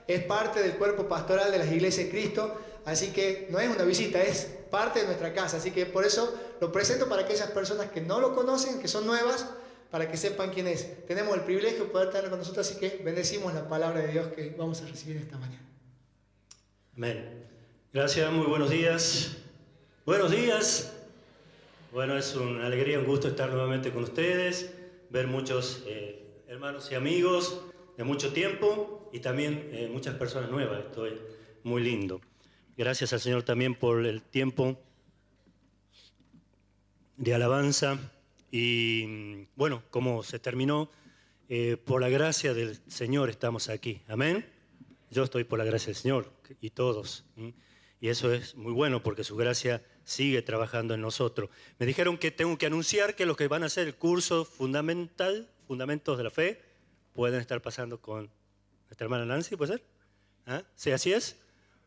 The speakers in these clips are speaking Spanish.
es parte del cuerpo pastoral de las iglesias de Cristo, así que no es una visita, es parte de nuestra casa. Así que por eso lo presento para aquellas personas que no lo conocen, que son nuevas, para que sepan quién es. Tenemos el privilegio de poder tenerlo con nosotros, así que bendecimos la palabra de Dios que vamos a recibir esta mañana. Amén. Gracias, muy buenos días. Buenos días. Bueno, es una alegría, un gusto estar nuevamente con ustedes, ver muchos hermanos y amigos de mucho tiempo y también muchas personas nuevas. Esto es muy lindo. Gracias al Señor también por el tiempo de alabanza y bueno, como se terminó, por la gracia del Señor estamos aquí. Amén. Yo estoy por la gracia del Señor y todos. Y eso es muy bueno porque su gracia sigue trabajando en nosotros. Me dijeron que tengo que anunciar que los que van a hacer el curso fundamental, Fundamentos de la Fe, pueden estar pasando con nuestra hermana Nancy, ¿puede ser? ¿Ah? ¿Sí, así es?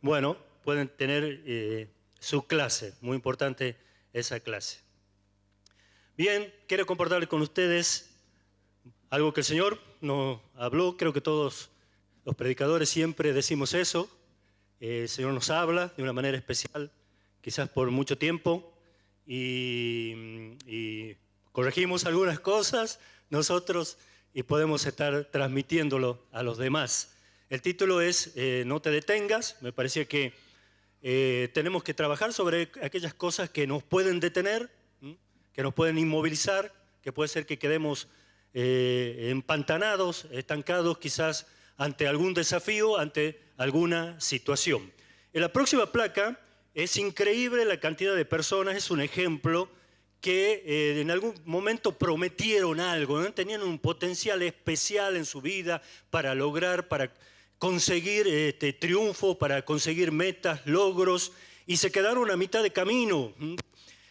Bueno, pueden tener su clase, muy importante esa clase. Bien, quiero compartir con ustedes algo que el Señor nos habló. Creo que todos los predicadores siempre decimos eso. El Señor nos habla de una manera especial, quizás por mucho tiempo, y corregimos algunas cosas nosotros y podemos estar transmitiéndolo a los demás. El título es No te detengas. Me parecía que tenemos que trabajar sobre aquellas cosas que nos pueden detener, que nos pueden inmovilizar, que puede ser que quedemos empantanados, estancados quizás ante algún desafío, ante alguna situación. En la próxima placa es increíble la cantidad de personas, es un ejemplo que en algún momento prometieron algo, ¿no? Tenían un potencial especial en su vida para lograr, para conseguir triunfo, para conseguir metas, logros, y se quedaron a mitad de camino.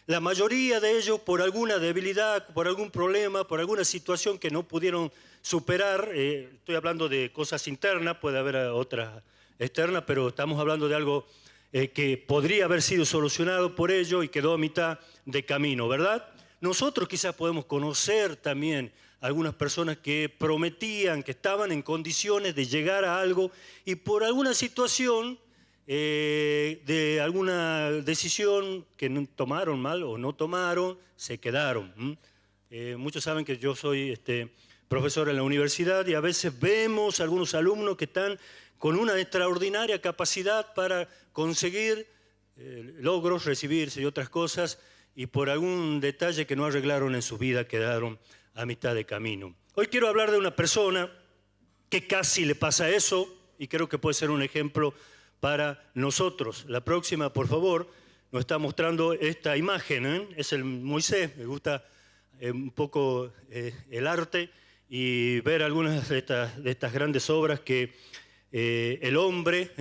La mayoría de ellos por alguna debilidad, por algún problema, por alguna situación que no pudieron superar. Estoy hablando de cosas internas, puede haber otras externas, pero estamos hablando de algo que podría haber sido solucionado por ello y quedó a mitad de camino, ¿verdad? Nosotros quizás podemos conocer también algunas personas que prometían, que estaban en condiciones de llegar a algo y por alguna situación, de alguna decisión que no tomaron mal o no tomaron, se quedaron. Muchos saben que yo soy profesor en la universidad y a veces vemos algunos alumnos que están con una extraordinaria capacidad para conseguir logros, recibirse y otras cosas, y por algún detalle que no arreglaron en su vida quedaron a mitad de camino. Hoy quiero hablar de una persona que casi le pasa eso y creo que puede ser un ejemplo para nosotros. La próxima, por favor, nos está mostrando esta imagen, es el Moisés. Me gusta un poco el arte y ver algunas de estas grandes obras que el hombre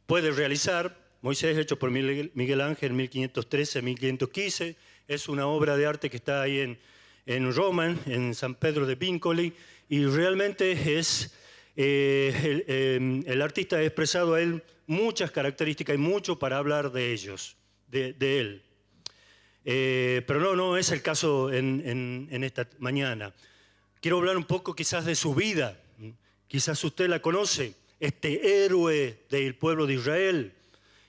puede realizar. Moisés, hecho por Miguel Ángel en 1513-1515, es una obra de arte que está ahí en Roma, en San Pedro de Vincoli, y realmente es el artista ha expresado a él muchas características y mucho para hablar de ellos, de él. Pero no es el caso en esta mañana. Quiero hablar un poco quizás de su vida. Quizás usted la conoce, este héroe del pueblo de Israel.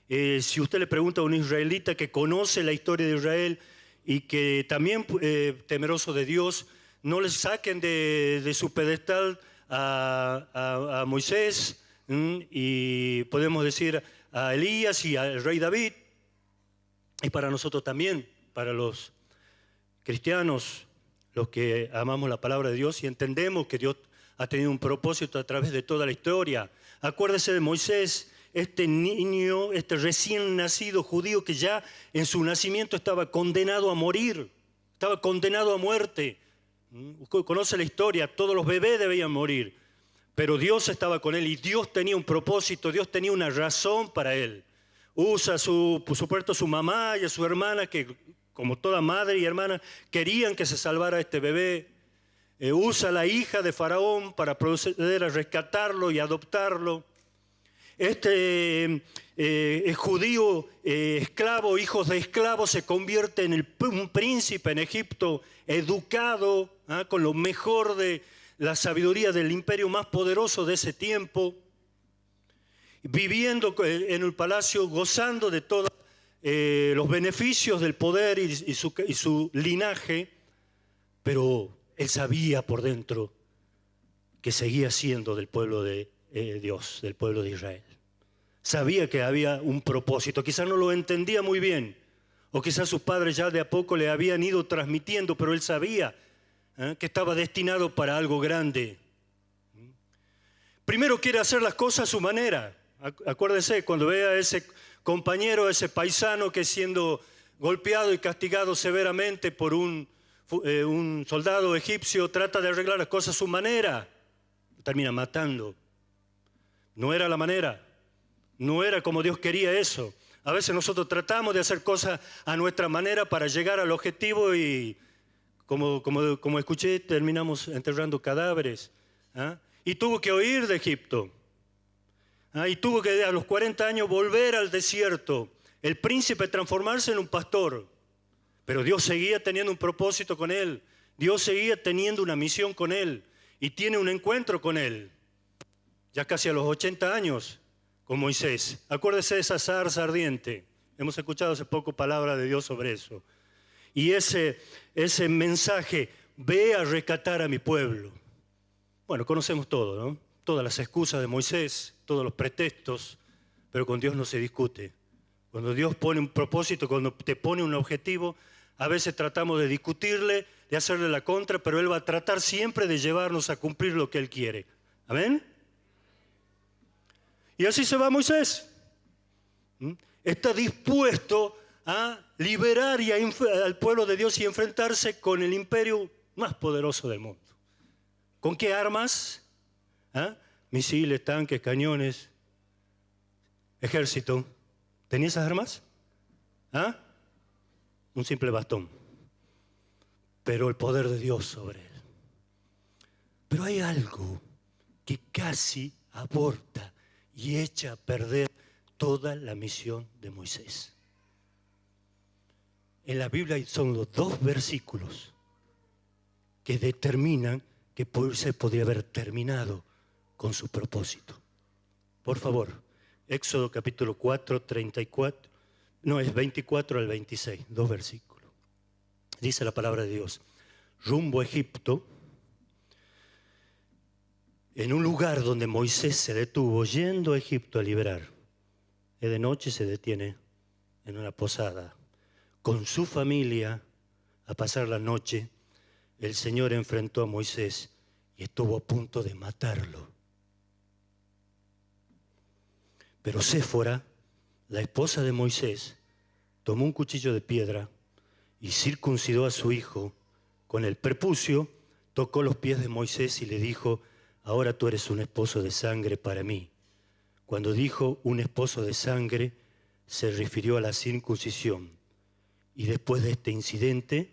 Si usted le pregunta a un israelita que conoce la historia de Israel y que también temeroso de Dios, no le saquen de su pedestal a Moisés, y podemos decir a Elías y al rey David, y para nosotros también, para los cristianos, los que amamos la palabra de Dios y entendemos que Dios ha tenido un propósito a través de toda la historia. Acuérdese de Moisés, este niño, este recién nacido judío que ya en su nacimiento estaba condenado a morir, estaba condenado a muerte. Usted conoce la historia, todos los bebés debían morir, pero Dios estaba con él y Dios tenía un propósito, Dios tenía una razón para él. Usa por supuesto a su mamá y a su hermana, que como toda madre y hermana querían que se salvara este bebé. Usa a la hija de Faraón para proceder a rescatarlo y adoptarlo. Este judío esclavo, hijos de esclavos, se convierte en un príncipe en Egipto, educado con lo mejor de la sabiduría del imperio más poderoso de ese tiempo. viviendo en el palacio, gozando de todos los beneficios del poder y su linaje, pero él sabía por dentro que seguía siendo del pueblo de Dios, del pueblo de Israel. Sabía que había un propósito, quizás no lo entendía muy bien, o quizás sus padres ya de a poco le habían ido transmitiendo, pero él sabía que estaba destinado para algo grande. Primero quiere hacer las cosas a su manera. Acuérdese, cuando vea a ese compañero, a ese paisano que siendo golpeado y castigado severamente por un soldado egipcio, trata de arreglar las cosas a su manera, termina matando. No era la manera, no era como Dios quería eso. A veces nosotros tratamos de hacer cosas a nuestra manera para llegar al objetivo y, como escuché, terminamos enterrando cadáveres. Y tuvo que huir de Egipto. Y tuvo que a los 40 años volver al desierto. El príncipe transformarse en un pastor. Pero Dios seguía teniendo un propósito con él. Dios seguía teniendo una misión con él. Y tiene un encuentro con él. Ya casi a los 80 años con Moisés. Acuérdese de esa zarza ardiente. Hemos escuchado hace poco palabra de Dios sobre eso. Y ese mensaje, ve a rescatar a mi pueblo. Bueno, conocemos todo, ¿no? Todas las excusas de Moisés, todos los pretextos, pero con Dios no se discute. Cuando Dios pone un propósito, cuando te pone un objetivo, a veces tratamos de discutirle, de hacerle la contra, pero Él va a tratar siempre de llevarnos a cumplir lo que Él quiere. ¿Amén? Y así se va Moisés. Está dispuesto a liberar al pueblo de Dios y enfrentarse con el imperio más poderoso del mundo. ¿Con qué armas? Misiles, tanques, cañones, ejército. ¿Tenía esas armas? Un simple bastón. Pero el poder de Dios sobre él. Pero hay algo que casi aborta y echa a perder toda la misión de Moisés. En la Biblia son los 2 versículos que determinan que Moisés podría haber terminado con su propósito. Por favor, Éxodo capítulo 4, 34, no, es 24 al 26, 2 versículos. Dice la palabra de Dios: rumbo a Egipto, en un lugar donde Moisés se detuvo, yendo a Egipto a liberar. Y de noche se detiene en una posada con su familia a pasar la noche. El Señor enfrentó a Moisés y estuvo a punto de matarlo. Pero Séfora, la esposa de Moisés, tomó un cuchillo de piedra y circuncidó a su hijo con el prepucio, tocó los pies de Moisés y le dijo: ahora tú eres un esposo de sangre para mí. Cuando dijo un esposo de sangre, se refirió a la circuncisión. Y después de este incidente,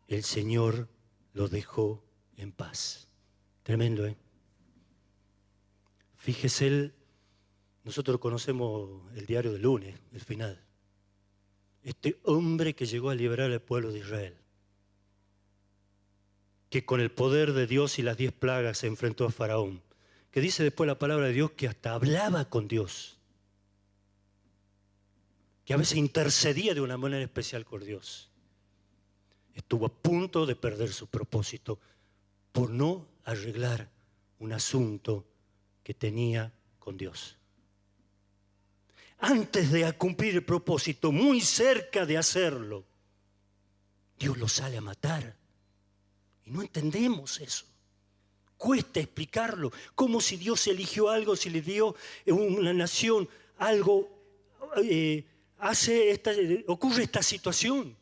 el Señor lo dejó en paz. Tremendo, ¿eh? Fíjese, nosotros conocemos el diario del lunes, el final. Este hombre que llegó a liberar al pueblo de Israel, que con el poder de Dios y las 10 plagas se enfrentó a Faraón, que dice después la palabra de Dios que hasta hablaba con Dios, que a veces intercedía de una manera especial con Dios. Estuvo a punto de perder su propósito por no arreglar un asunto que tenía con Dios. Antes de cumplir el propósito, muy cerca de hacerlo, Dios lo sale a matar. Y no entendemos eso. Cuesta explicarlo. Como si Dios eligió algo, si le dio una nación algo, ocurre esta situación.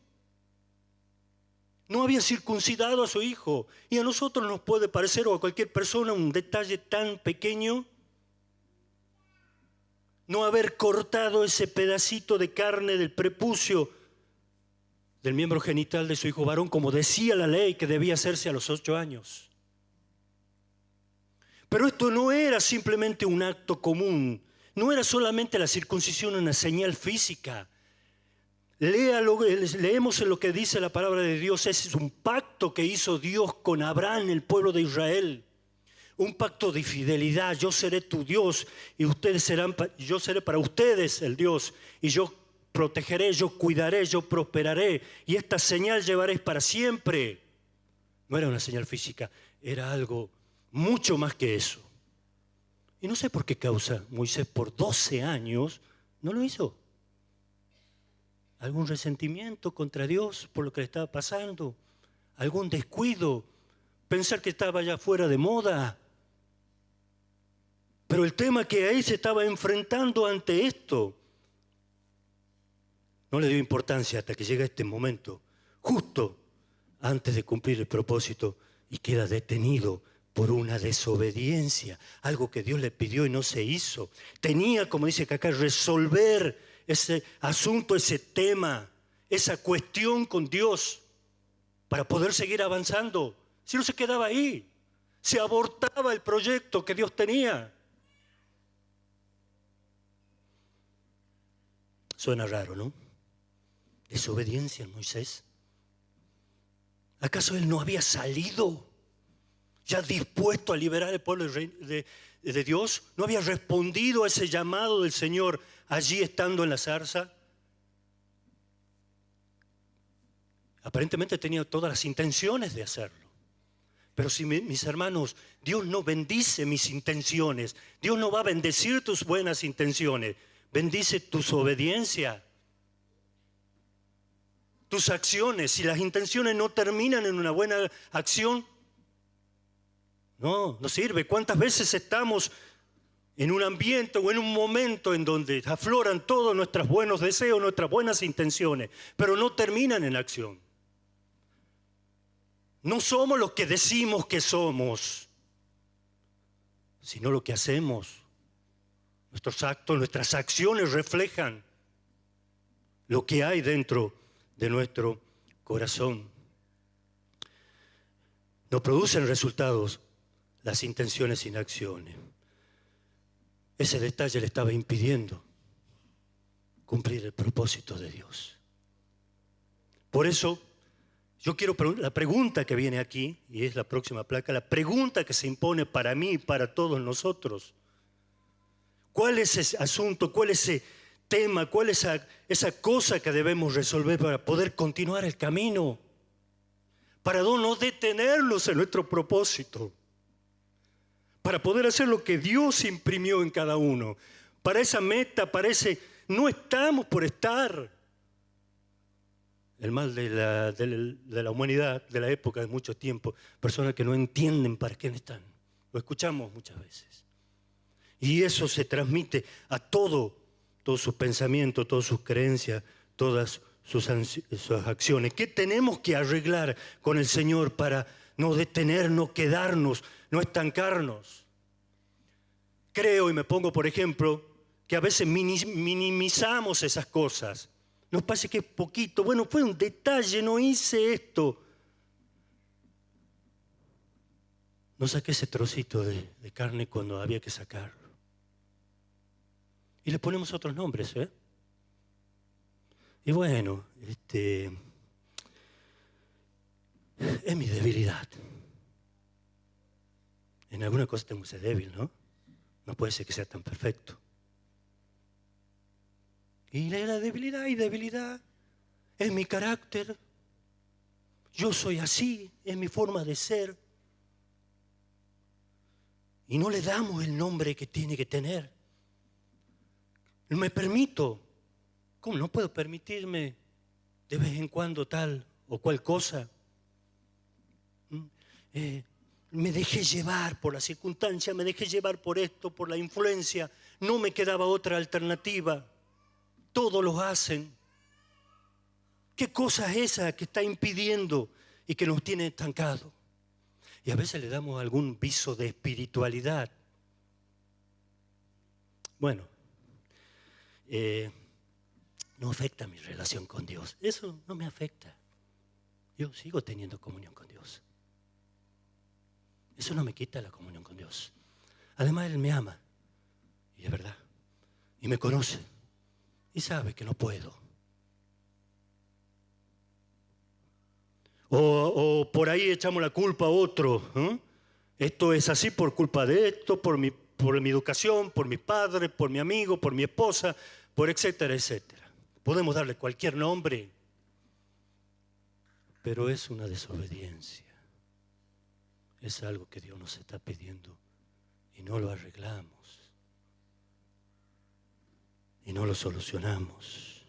No había circuncidado a su hijo. Y a nosotros nos puede parecer, o a cualquier persona, un detalle tan pequeño, no haber cortado ese pedacito de carne del prepucio del miembro genital de su hijo varón, como decía la ley que debía hacerse a los 8 años. Pero esto no era simplemente un acto común, no era solamente la circuncisión una señal física. Leemos en lo que dice la palabra de Dios. Ese es un pacto que hizo Dios con Abraham, el pueblo de Israel. un pacto de fidelidad. Yo seré tu Dios y yo seré para ustedes el Dios, y yo protegeré, yo cuidaré, yo prosperaré, y esta señal llevaréis para siempre. No era una señal física, era algo mucho más que eso. Y no sé por qué causa Moisés por 12 años no lo hizo. ¿Algún resentimiento contra Dios por lo que le estaba pasando? ¿Algún descuido? ¿Pensar que estaba ya fuera de moda? Pero el tema que ahí se estaba enfrentando ante esto no le dio importancia hasta que llega este momento, justo antes de cumplir el propósito, y queda detenido por una desobediencia, algo que Dios le pidió y no se hizo. Tenía, como dice acá, resolver ese asunto, ese tema, esa cuestión con Dios para poder seguir avanzando. Si no, se quedaba ahí, se abortaba el proyecto que Dios tenía. Suena raro, ¿no? Desobediencia en Moisés. ¿Acaso él no había salido ya dispuesto a liberar al pueblo de Dios? ¿No había respondido a ese llamado del Señor allí estando en la zarza? Aparentemente tenía todas las intenciones de hacerlo. Pero si, mis hermanos, Dios no bendice mis intenciones, Dios no va a bendecir tus buenas intenciones, bendice tu obediencia, tus acciones. Si las intenciones no terminan en una buena acción, no sirve. ¿Cuántas veces estamos en un ambiente o en un momento en donde afloran todos nuestros buenos deseos, nuestras buenas intenciones, pero no terminan en acción? No somos los que decimos que somos, sino lo que hacemos. Nuestros actos, nuestras acciones reflejan lo que hay dentro de nuestro corazón. No producen resultados las intenciones sin acciones. Ese detalle le estaba impidiendo cumplir el propósito de Dios. Por eso, yo quiero la pregunta que viene aquí, y es la próxima placa, la pregunta que se impone para mí y para todos nosotros. ¿Cuál es ese asunto? ¿Cuál es ese tema? ¿Cuál es esa cosa que debemos resolver para poder continuar el camino? Para no detenernos en nuestro propósito. Para poder hacer lo que Dios imprimió en cada uno. Para esa meta, no estamos por estar. El mal de la humanidad, de la época, de mucho tiempo, personas que no entienden para qué están. Lo escuchamos muchas veces. Y eso se transmite a todos sus pensamientos, todas sus creencias, todas sus acciones. ¿Qué tenemos que arreglar con el Señor para no detenernos, quedarnos, no estancarnos? Creo, y me pongo por ejemplo, que a veces minimizamos esas cosas. Nos parece que es poquito. Bueno, fue un detalle, no hice esto. No saqué ese trocito de carne cuando había que sacarlo. Y le ponemos otros nombres, ¿eh? Y bueno, es mi debilidad. En alguna cosa tengo que ser débil, ¿no? No puede ser que sea tan perfecto. Y la debilidad es mi carácter. Yo soy así, es mi forma de ser. Y no le damos el nombre que tiene que tener. Me permito. ¿Cómo no puedo permitirme de vez en cuando tal o cual cosa? Me dejé llevar por la circunstancia, me dejé llevar por esto, por la influencia. No me quedaba otra alternativa. Todos lo hacen. ¿Qué cosa es esa que está impidiendo y que nos tiene estancados? Y a veces le damos algún viso de espiritualidad. Bueno, no afecta mi relación con Dios. Eso no me afecta. Yo sigo teniendo comunión con Dios. Eso no me quita la comunión con Dios. Además, Él me ama. Y es verdad. Y me conoce. Y sabe que no puedo. O por ahí echamos la culpa a otro, ¿eh? Esto es así por culpa de esto, por mi educación, por mi padre, por mi amigo, por mi esposa, por etcétera, etcétera. Podemos darle cualquier nombre, pero es una desobediencia. Es algo que Dios nos está pidiendo y no lo arreglamos y no lo solucionamos.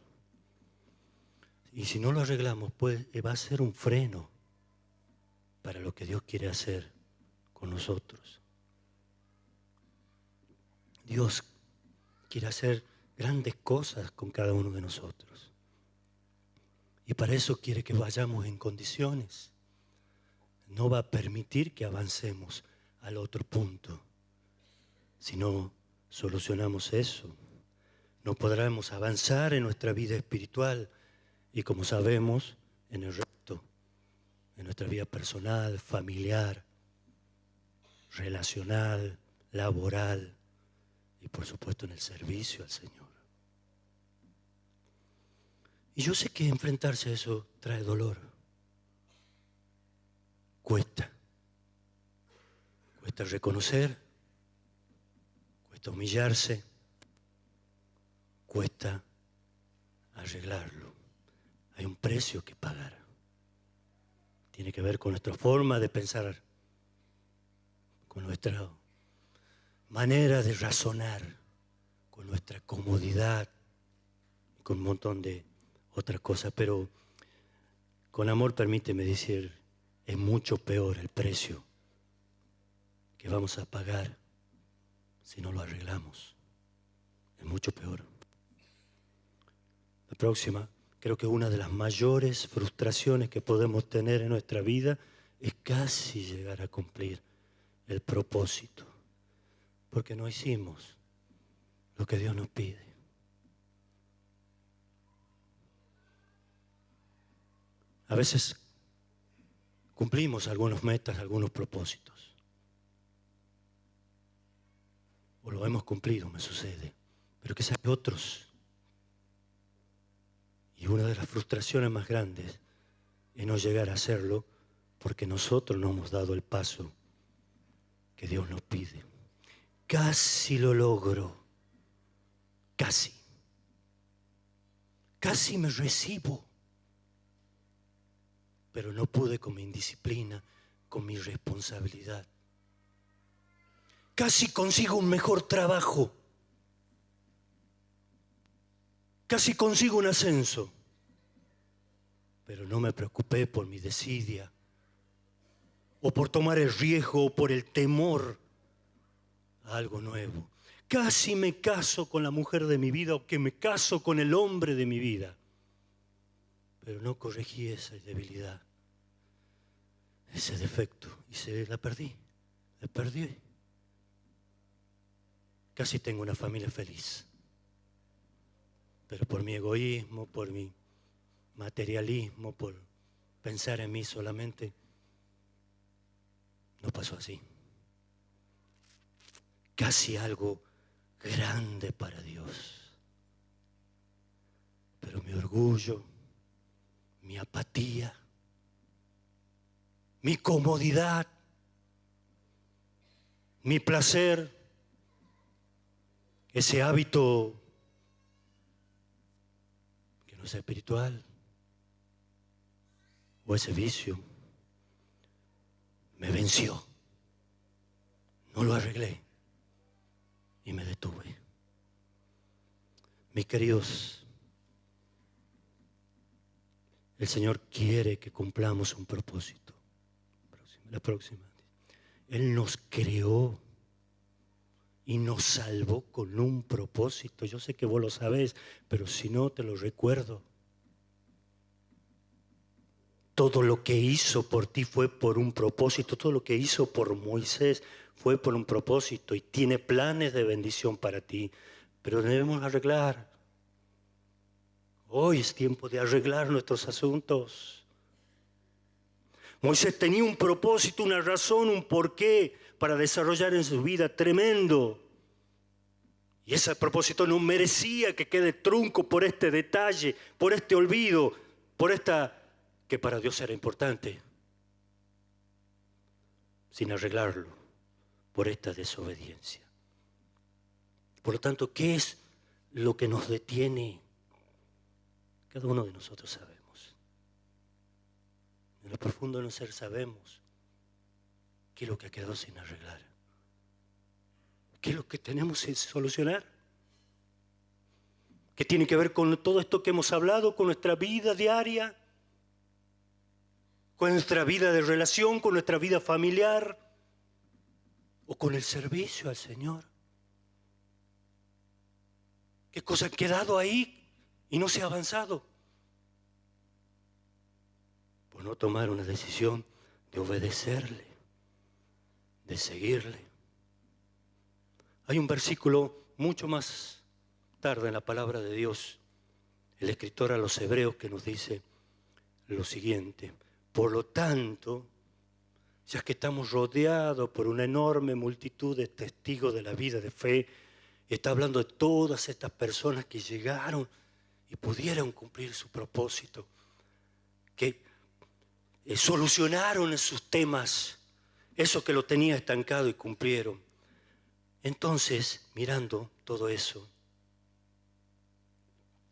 Y si no lo arreglamos, pues va a ser un freno para lo que Dios quiere hacer con nosotros. Dios quiere hacer grandes cosas con cada uno de nosotros. Y para eso quiere que vayamos en condiciones. No va a permitir que avancemos al otro punto. Si no solucionamos eso, no podremos avanzar en nuestra vida espiritual y, como sabemos, en el resto, en nuestra vida personal, familiar, relacional, laboral y, por supuesto, en el servicio al Señor. Y yo sé que enfrentarse a eso trae dolor. Cuesta reconocer, cuesta humillarse, cuesta arreglarlo. Hay un precio que pagar. Tiene que ver con nuestra forma de pensar, con nuestra manera de razonar, con nuestra comodidad, con un montón de otras cosas. Pero con amor permíteme decir, es mucho peor el precio que vamos a pagar si no lo arreglamos. Es mucho peor. La próxima, creo que una de las mayores frustraciones que podemos tener en nuestra vida es casi llegar a cumplir el propósito, porque no hicimos lo que Dios nos pide. A veces cumplimos algunas metas, algunos propósitos. O lo hemos cumplido, me sucede. Pero quizás hay otros. Y una de las frustraciones más grandes es no llegar a hacerlo porque nosotros no hemos dado el paso que Dios nos pide. Casi lo logro. Casi. Casi me recibo. Pero no pude con mi indisciplina, con mi responsabilidad. Casi consigo un mejor trabajo. Casi consigo un ascenso. Pero no me preocupé por mi desidia, o por tomar el riesgo, o por el temor a algo nuevo. Casi me caso con la mujer de mi vida, o que me caso con el hombre de mi vida. Pero no corregí esa debilidad, ese defecto, y la perdí. Casi tengo una familia feliz, pero por mi egoísmo, por mi materialismo, por pensar en mí solamente, no pasó así. Casi algo grande para Dios, pero mi orgullo, mi apatía, mi comodidad, mi placer, ese hábito que no es espiritual, o ese vicio, me venció. No lo arreglé y me detuve. Mis queridos, el Señor quiere que cumplamos un propósito. La próxima. Él nos creó y nos salvó con un propósito. Yo sé que vos lo sabés, pero si no, te lo recuerdo. Todo lo que hizo por ti fue por un propósito. Todo lo que hizo por Moisés fue por un propósito y tiene planes de bendición para ti. Pero debemos arreglar. Hoy es tiempo de arreglar nuestros asuntos. Moisés tenía un propósito, una razón, un porqué para desarrollar en su vida tremendo. Y ese propósito no merecía que quede trunco por este detalle, por este olvido, por esta que para Dios era importante, sin arreglarlo. por esta desobediencia. Por lo tanto, ¿qué es lo que nos detiene? Cada uno de nosotros sabemos. En lo profundo de nuestro ser sabemos qué es lo que ha quedado sin arreglar. ¿Qué es lo que tenemos que solucionar? ¿Qué tiene que ver con todo esto que hemos hablado, con nuestra vida diaria, con nuestra vida de relación, con nuestra vida familiar o con el servicio al Señor? ¿Qué cosas han quedado ahí y no se ha avanzado? Por no tomar una decisión de obedecerle, de seguirle. Hay un versículo mucho más tarde en la palabra de Dios, el escritor a los hebreos, que nos dice lo siguiente: por lo tanto, ya que estamos rodeados por una enorme multitud de testigos de la vida de fe, está hablando de todas estas personas que llegaron y pudieron cumplir su propósito, que solucionaron sus temas, eso que lo tenía estancado, y cumplieron. Entonces, mirando todo eso,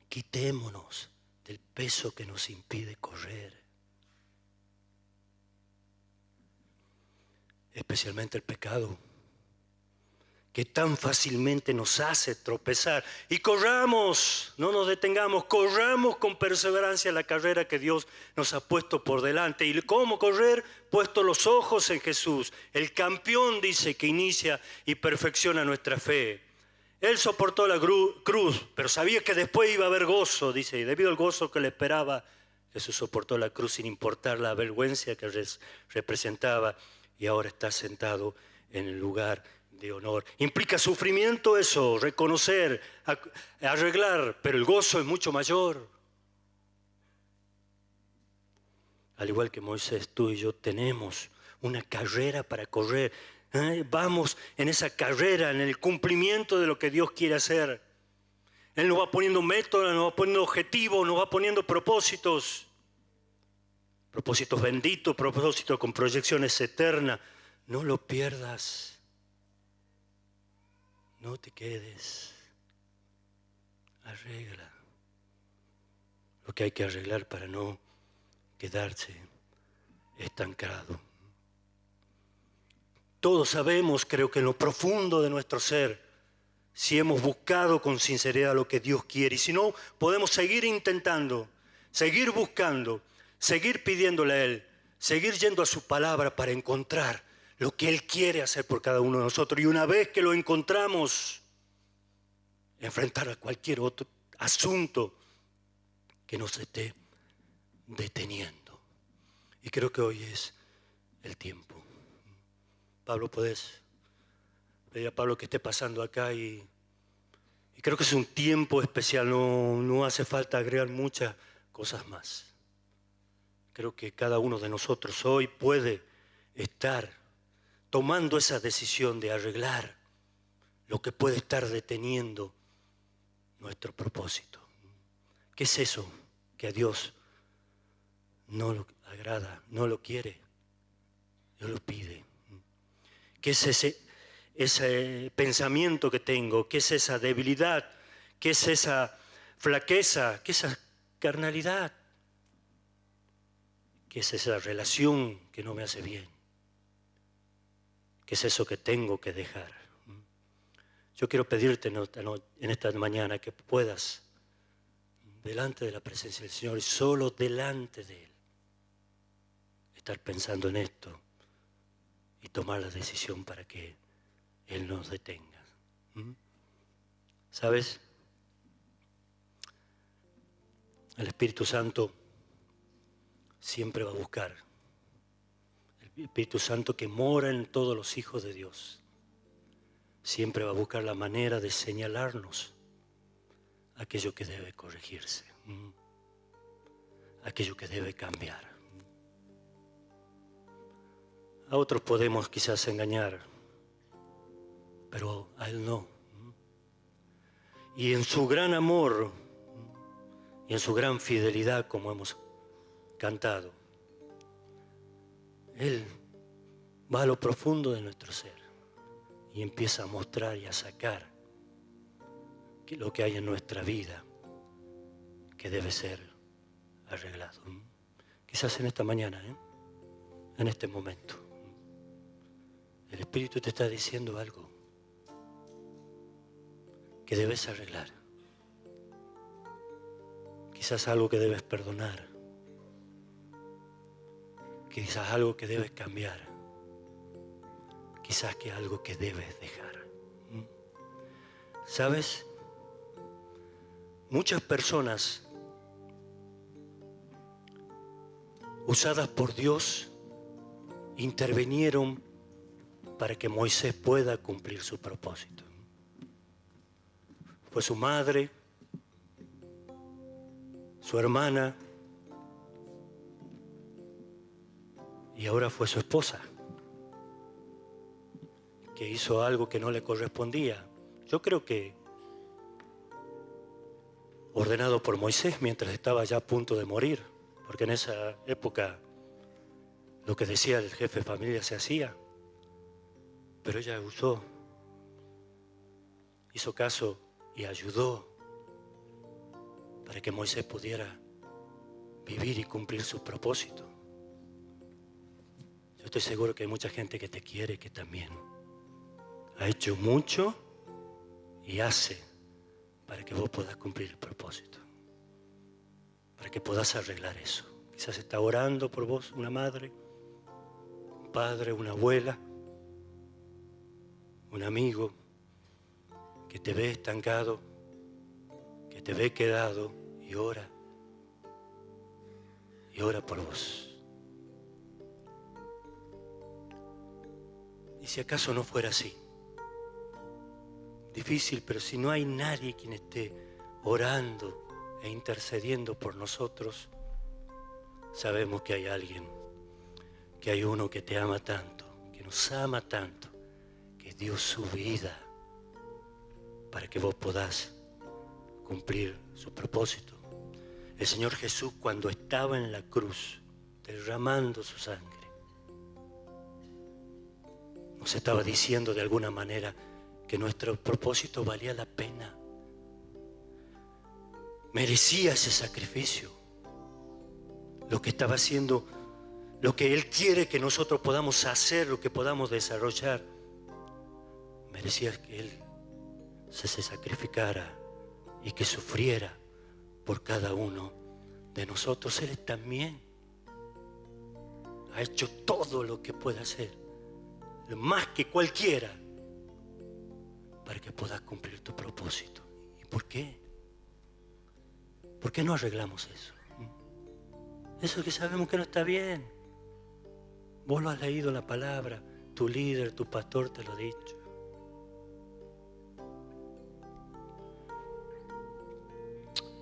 quitémonos del peso que nos impide correr, especialmente el pecado, que tan fácilmente nos hace tropezar. Y corramos, no nos detengamos, corramos con perseverancia la carrera que Dios nos ha puesto por delante. ¿Y cómo correr? Puesto los ojos en Jesús, el campeón, dice, que inicia y perfecciona nuestra fe. Él soportó la cruz, pero sabía que después iba a haber gozo, dice, y debido al gozo que le esperaba, Jesús soportó la cruz sin importar la vergüenza que representaba, y ahora está sentado en el lugar de honor. Implica sufrimiento eso, reconocer, arreglar, pero el gozo es mucho mayor. Al igual que Moisés, tú y yo tenemos una carrera para correr. Vamos en esa carrera, en el cumplimiento de lo que Dios quiere hacer. Él nos va poniendo métodos, nos va poniendo objetivos, nos va poniendo propósitos. Propósitos benditos, propósitos con proyecciones eternas. No lo pierdas. No te quedes. Arregla lo que hay que arreglar para no quedarse estancado. Todos sabemos, creo que en lo profundo de nuestro ser, si hemos buscado con sinceridad lo que Dios quiere. Y si no, podemos seguir intentando, seguir buscando, seguir pidiéndole a Él, seguir yendo a su palabra para encontrar lo que Él quiere hacer por cada uno de nosotros. Y una vez que lo encontramos, enfrentar a cualquier otro asunto que nos esté deteniendo. Y creo que hoy es el tiempo. Pablo, puedes pedir a Pablo que esté pasando acá, y creo que es un tiempo especial, no hace falta agregar muchas cosas más. Creo que cada uno de nosotros hoy puede estar tomando esa decisión de arreglar lo que puede estar deteniendo nuestro propósito. ¿Qué es eso que a Dios no lo agrada, no lo quiere, no lo pide? ¿Qué es ese pensamiento que tengo? ¿Qué es esa debilidad? ¿Qué es esa flaqueza? ¿Qué es esa carnalidad? ¿Qué es esa relación que no me hace bien? ¿Qué es eso que tengo que dejar? Yo quiero pedirte en esta mañana que puedas, delante de la presencia del Señor y solo delante de Él, estar pensando en esto y tomar la decisión para que Él nos detenga. ¿Sabes? El Espíritu Santo siempre va a buscar. El Espíritu Santo que mora en todos los hijos de Dios siempre va a buscar la manera de señalarnos aquello que debe corregirse, aquello que debe cambiar. A otros podemos quizás engañar, pero a Él no. Y en su gran amor y en su gran fidelidad, como hemos cantado, Él va a lo profundo de nuestro ser y empieza a mostrar y a sacar lo que hay en nuestra vida que debe ser arreglado. Quizás en esta mañana, en este momento, el Espíritu te está diciendo algo que debes arreglar. Quizás algo que debes perdonar. Quizás algo que debes cambiar. Quizás que algo que debes dejar. ¿Sabes? Muchas personas usadas por Dios intervinieron para que Moisés pueda cumplir su propósito. Fue su madre, su hermana y ahora fue su esposa, que hizo algo que no le correspondía. Yo creo que ordenado por Moisés mientras estaba ya a punto de morir, porque en esa época lo que decía el jefe de familia se hacía, pero ella hizo caso y ayudó para que Moisés pudiera vivir y cumplir su propósito. Yo estoy seguro que hay mucha gente que te quiere, que también ha hecho mucho y hace para que vos puedas cumplir el propósito, para que puedas arreglar eso. Quizás está orando por vos una madre, un padre, una abuela, un amigo que te ve estancado, que te ve quedado y ora por vos. Y si acaso no fuera así, difícil, pero si no hay nadie quien esté orando e intercediendo por nosotros, sabemos que hay alguien, que hay uno que te ama tanto, que nos ama tanto, que dio su vida para que vos podás cumplir su propósito. El Señor Jesús, cuando estaba en la cruz derramando su sangre, nos estaba diciendo de alguna manera que nuestro propósito valía la pena, merecía ese sacrificio, lo que estaba haciendo, lo que Él quiere que nosotros podamos hacer, lo que podamos desarrollar, merecía que Él se sacrificara y que sufriera por cada uno de nosotros. Él también ha hecho todo lo que puede hacer, más que cualquiera, para que puedas cumplir tu propósito. ¿Y por qué? ¿Por qué no arreglamos eso? Eso que sabemos que no está bien. Vos lo has leído en la palabra, tu líder, tu pastor te lo ha dicho.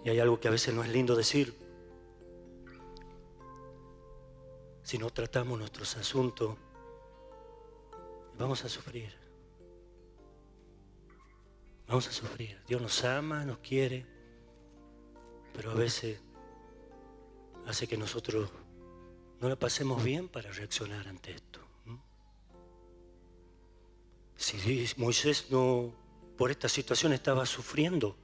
Y hay algo que a veces no es lindo decir. Si no tratamos nuestros asuntos, vamos a sufrir. Vamos a sufrir. Dios nos ama, nos quiere, pero a veces hace que nosotros no la pasemos bien para reaccionar ante esto. Si Moisés no, por esta situación estaba sufriendo,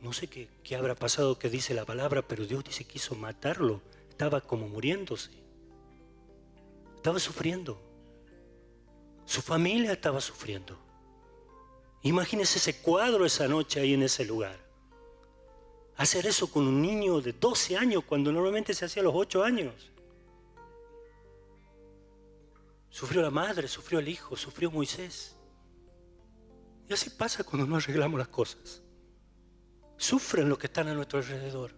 no sé qué habrá pasado, que dice la palabra, pero Dios dice que quiso matarlo. Estaba como muriéndose. Estaba sufriendo. Su familia estaba sufriendo. Imagínense ese cuadro esa noche ahí en ese lugar. Hacer eso con un niño de 12 años cuando normalmente se hacía a los 8 años. Sufrió la madre, sufrió el hijo, sufrió Moisés. Y así pasa cuando no arreglamos las cosas. Sufren los que están a nuestro alrededor.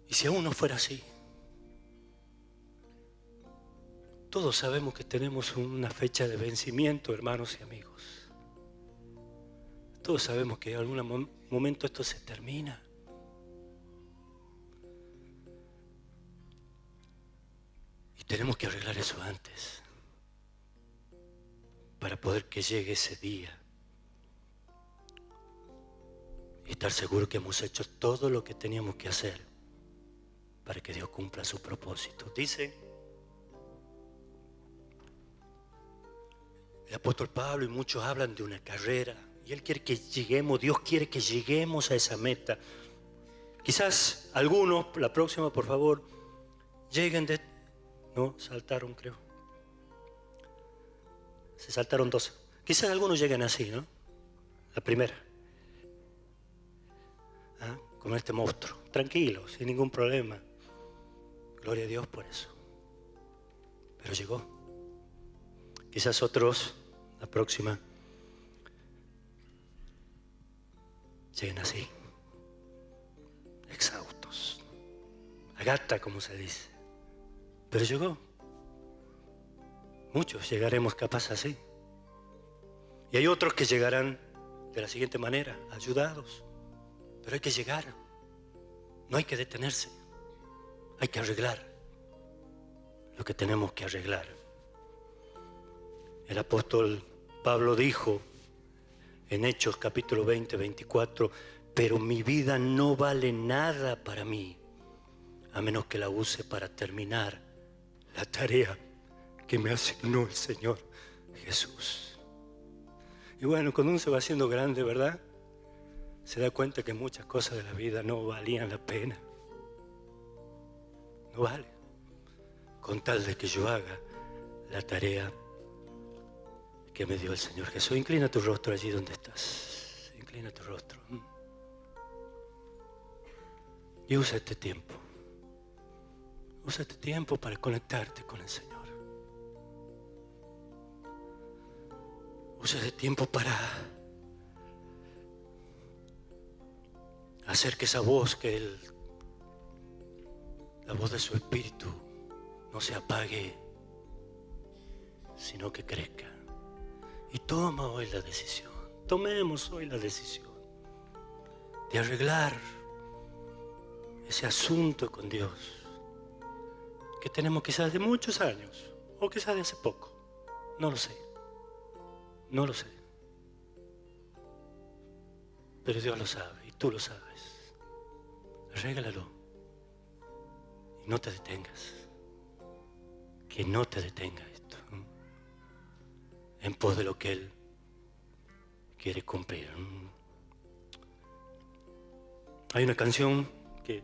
Y si aún no fuera así, todos sabemos que tenemos una fecha de vencimiento, hermanos y amigos. Todos sabemos que en algún momento esto se termina. Y tenemos que arreglar eso antes, para poder que llegue ese día y estar seguro que hemos hecho todo lo que teníamos que hacer para que Dios cumpla su propósito. Dice el apóstol Pablo, y muchos hablan de una carrera, y él quiere que lleguemos, Dios quiere que lleguemos a esa meta. Quizás algunos, la próxima por favor, lleguen de... No, saltaron creo. Se saltaron 12. Quizás algunos lleguen así, ¿no? La primera. Con este monstruo, tranquilo, sin ningún problema. Gloria a Dios por eso. Pero llegó. Quizás otros, la próxima, lleguen así, exhaustos, a gata como se dice. Pero llegó. Muchos llegaremos capaz así. Y hay otros que llegarán de la siguiente manera, ayudados. Pero hay que llegar, no hay que detenerse, hay que arreglar lo que tenemos que arreglar. El apóstol Pablo dijo en Hechos capítulo 20, 24, pero mi vida no vale nada para mí, a menos que la use para terminar la tarea que me asignó el Señor Jesús. Y bueno, cuando uno se va haciendo grande, ¿verdad?, se da cuenta que muchas cosas de la vida no valían la pena. No vale. Con tal de que yo haga la tarea que me dio el Señor Jesús. Inclina tu rostro allí donde estás. Inclina tu rostro. Y usa este tiempo. Usa este tiempo para conectarte con el Señor. Usa este tiempo para hacer que esa voz, la voz de su Espíritu, no se apague, sino que crezca. Y toma hoy la decisión, tomemos hoy la decisión de arreglar ese asunto con Dios que tenemos quizás de muchos años o quizás de hace poco, no lo sé, pero Dios lo sabe y tú lo sabes. Arréglalo y no te detengas, que no te detenga esto en pos de lo que Él quiere cumplir. Hay una canción que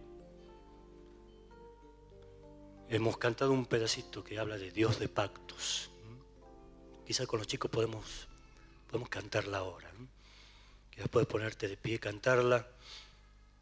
hemos cantado un pedacito que habla de Dios de pactos. Quizás con los chicos podemos cantarla ahora, que después de ponerte de pie, cantarla.